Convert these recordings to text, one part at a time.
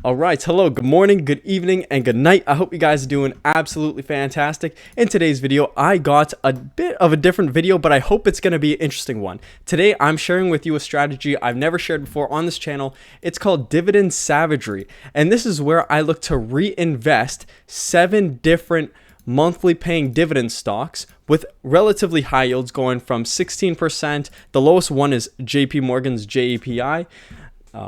All right, hello, good morning, good evening, and good night. I hope you guys are doing absolutely fantastic. In today's video, I got a bit of a different video, but I hope it's going to be an interesting one. Today, I'm sharing with you a strategy I've never shared before on this channel. It's called Dividend Savagery, and this is where I look to reinvest 7 different monthly paying dividend stocks with relatively high yields going from 16%. The lowest one is JPMorgan's JEPI.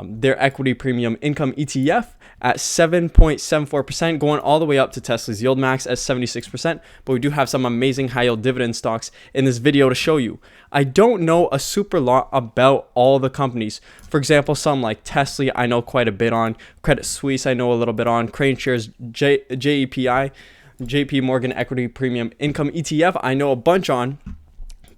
Their equity premium income ETF at 7.74%, going all the way up to Tesla's YieldMax at 76%. But we do have some amazing high yield dividend stocks in this video to show you. I don't know a super lot about all the companies. For example, some like TSLY I know quite a bit on, Suisse I know a little bit on, KraneShares, JEPI, JPMorgan equity premium income ETF I know a bunch on,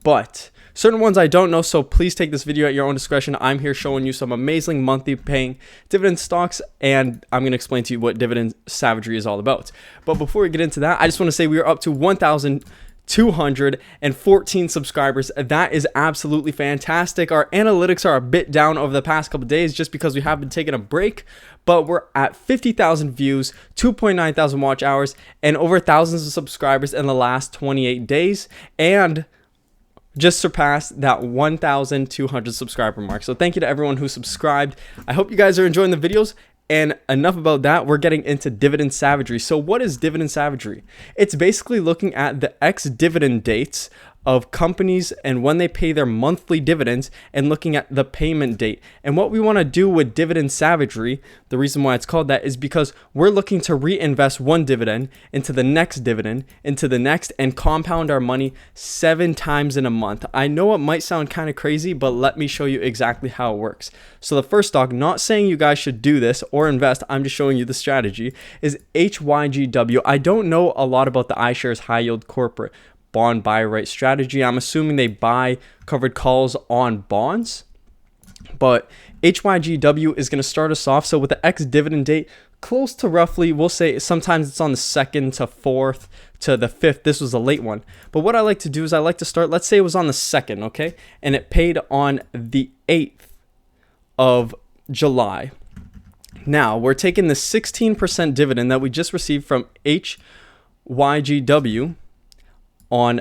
but certain ones I don't know, so please take this video at your own discretion. I'm here showing you some amazing monthly paying dividend stocks, and I'm going to explain to you what Dividend Savagery is all about. But before we get into that, I just want to say we are up to 1,214 subscribers. That is absolutely fantastic. Our analytics are a bit down over the past couple days just because we have been taking a break, but we're at 50,000 views, 2.9 thousand watch hours, and over thousands of subscribers in the last 28 days, and just surpassed that 1,200 subscriber mark. So thank you to everyone who subscribed. I hope you guys are enjoying the videos. And enough about that, we're getting into Dividend Savagery. So what is Dividend Savagery? It's basically looking at the ex-dividend dates of companies and when they pay their monthly dividends and looking at the payment date. And what we want to do with Dividend Savagery, the reason why it's called that is because we're looking to reinvest one dividend into the next dividend, into the next, and compound our money 7 times in a month. I know it might sound kind of crazy, but let me show you exactly how it works. So the first stock, not saying you guys should do this or invest, I'm just showing you the strategy, is HYGW. I don't know a lot about the iShares high yield corporate bond BuyWrite strategy. I'm assuming they buy covered calls on bonds, but HYGW is going to start us off. So with the ex-dividend date close to roughly, we'll say sometimes it's on the 2nd to 4th to the 5th. This was a late one. But what I like to do is I like to start, let's say it was on the 2nd, okay? And it paid on the 8th of July. Now we're taking the 16% dividend that we just received from HYGW on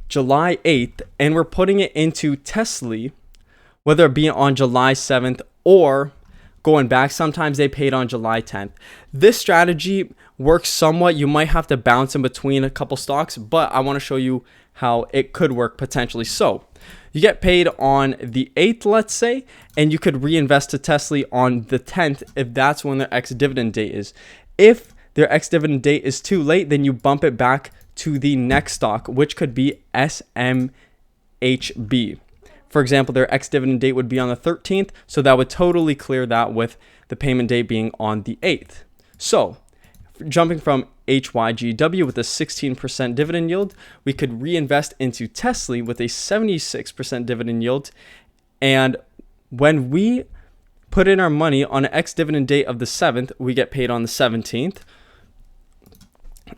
July 8th, and we're putting it into TSLY, whether it be on July 7th or going back. Sometimes they paid on July 10th. This strategy works somewhat. You might have to bounce in between a couple stocks, but I want to show you how it could work potentially. So you get paid on the 8th, let's say, and you could reinvest to TSLY on the 10th if that's when their ex-dividend date is. If their ex-dividend date is too late, then you bump it back to the next stock, which could be SMHB. For example, their ex-dividend date would be on the 13th, so that would totally clear that with the payment date being on the 8th. So, jumping from HYGW with a 16% dividend yield, we could reinvest into TSLY with a 76% dividend yield, and when we put in our money on an ex-dividend date of the 7th, we get paid on the 17th.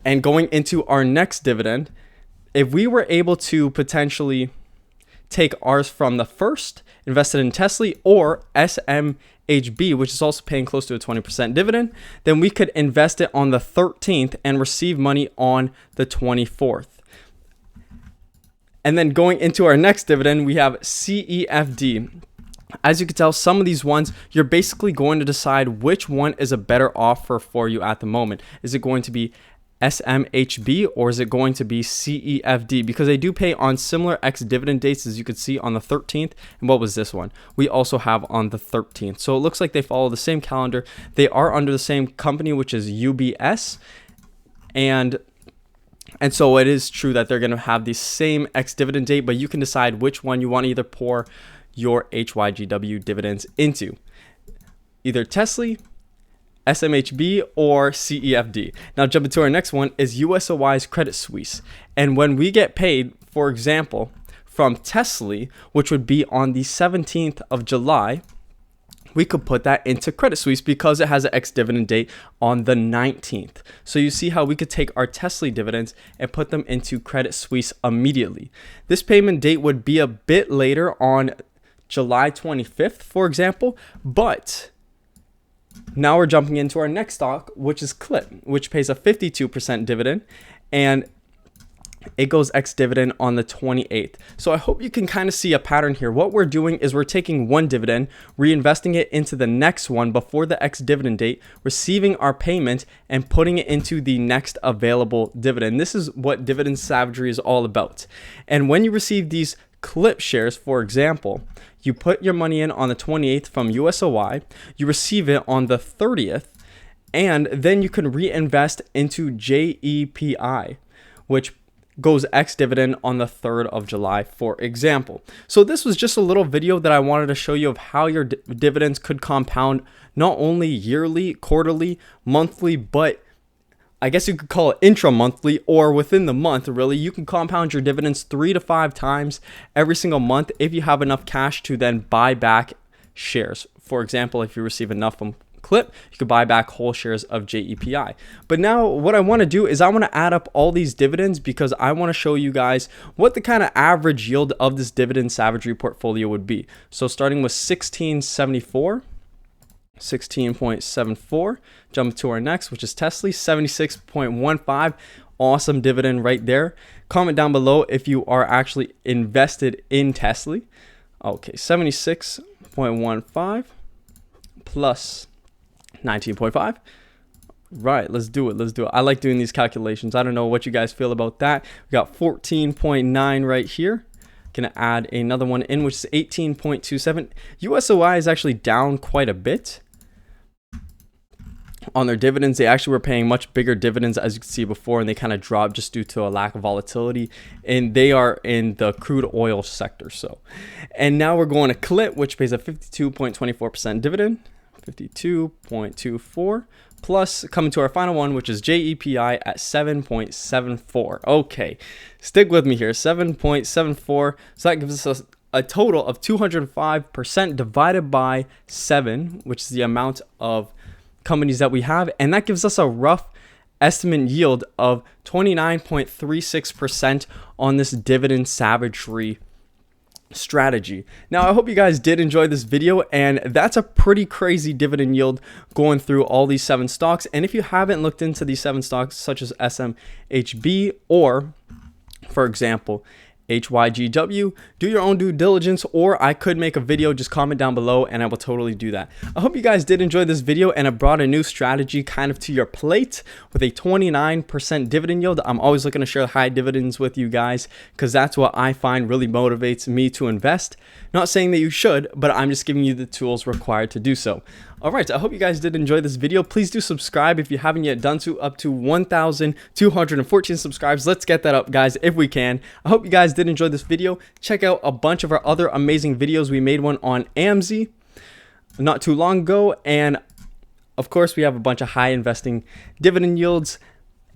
And going into our next dividend, if we were able to potentially take ours from the 1st, invested in TSLY or SMHB, which is also paying close to a 20% dividend, then we could invest it on the 13th and receive money on the 24th. And then going into our next dividend, we have CEFD. As you can tell, some of these ones, you're basically going to decide which one is a better offer for you at the moment. Is it going to be SMHB or is it going to be CEFD? Because they do pay on similar ex-dividend dates, as you could see on the 13th. And what was this one? We also have on the 13th. So it looks like they follow the same calendar. They are under the same company, which is UBS. And so it is true that they're going to have the same ex-dividend date, but you can decide which one you want to either pour your HYGW dividends into. Either TSLY, SMHB, or CEFD. Now jumping to our next one is USOI's Credit Suisse. And when we get paid, for example, from TSLY, which would be on the 17th of July, we could put that into Credit Suisse because it has an ex-dividend date on the 19th. So you see how we could take our TSLY dividends and put them into Credit Suisse immediately. This payment date would be a bit later on July 25th, for example, but Now we're jumping into our next stock, which is KLIP, which pays a 52% dividend, and it goes ex-dividend on the 28th. So I hope you can kind of see a pattern here. What we're doing is we're taking one dividend, reinvesting it into the next one before the ex-dividend date, receiving our payment, and putting it into the next available dividend. This is what Dividend Savagery is all about. And when you receive these KLIP shares, for example, you put your money in on the 28th from USOI, you receive it on the 30th, and then you can reinvest into JEPI, which goes ex-dividend on the 3rd of July, for example. So this was just a little video that I wanted to show you of how your dividends could compound not only yearly, quarterly, monthly, but I guess you could call it intra-monthly or within the month. Really, you can compound your dividends 3 to 5 times every single month if you have enough cash to then buy back shares. For example, if you receive enough from KLIP, you could buy back whole shares of JEPI. But now what I want to do is I want to add up all these dividends because I want to show you guys what the kind of average yield of this Dividend Savagery portfolio would be. So starting with 16.74, jump to our next, which is TSLY, 76.15. Awesome dividend right there. Comment down below if you are actually invested in TSLY. Okay, 76.15 plus 19.5. Right, let's do it. I like doing these calculations. I don't know what you guys feel about that. We got 14.9 right here. Gonna add another one in, which is 18.27. USOI is actually down quite a bit on their dividends. They actually were paying much bigger dividends, as you can see before, and they kind of dropped just due to a lack of volatility, and they are in the crude oil sector. So, and now we're going to KLIP, which pays a 52.24% dividend, 52.24, plus coming to our final one, which is JEPI at 7.74. Okay, stick with me here, 7.74. So that gives us a total of 205% divided by 7, which is the amount of companies that we have, and that gives us a rough estimate yield of 29.36% on this Dividend Savagery strategy. Now I hope you guys did enjoy this video, and that's a pretty crazy dividend yield going through all these 7 stocks. And if you haven't looked into these 7 stocks, such as SMHB or, for example, HYGW, do your own due diligence, or I could make a video. Just comment down below and I will totally do that. I hope you guys did enjoy this video, and it brought a new strategy kind of to your plate with a 29% dividend yield. I'm always looking to share high dividends with you guys because that's what I find really motivates me to invest. Not saying that you should, but I'm just giving you the tools required to do so. Alright, I hope you guys did enjoy this video. Please do subscribe if you haven't yet done so. Up to 1,214 subscribers. Let's get that up, guys, if we can. I hope you guys did enjoy this video. Check out a bunch of our other amazing videos. We made one on AMZ not too long ago, and of course we have a bunch of high investing dividend yields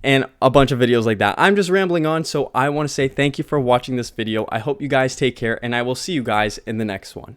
and a bunch of videos like that. I'm just rambling on, so I want to say thank you for watching this video. I hope you guys take care, and I will see you guys in the next one.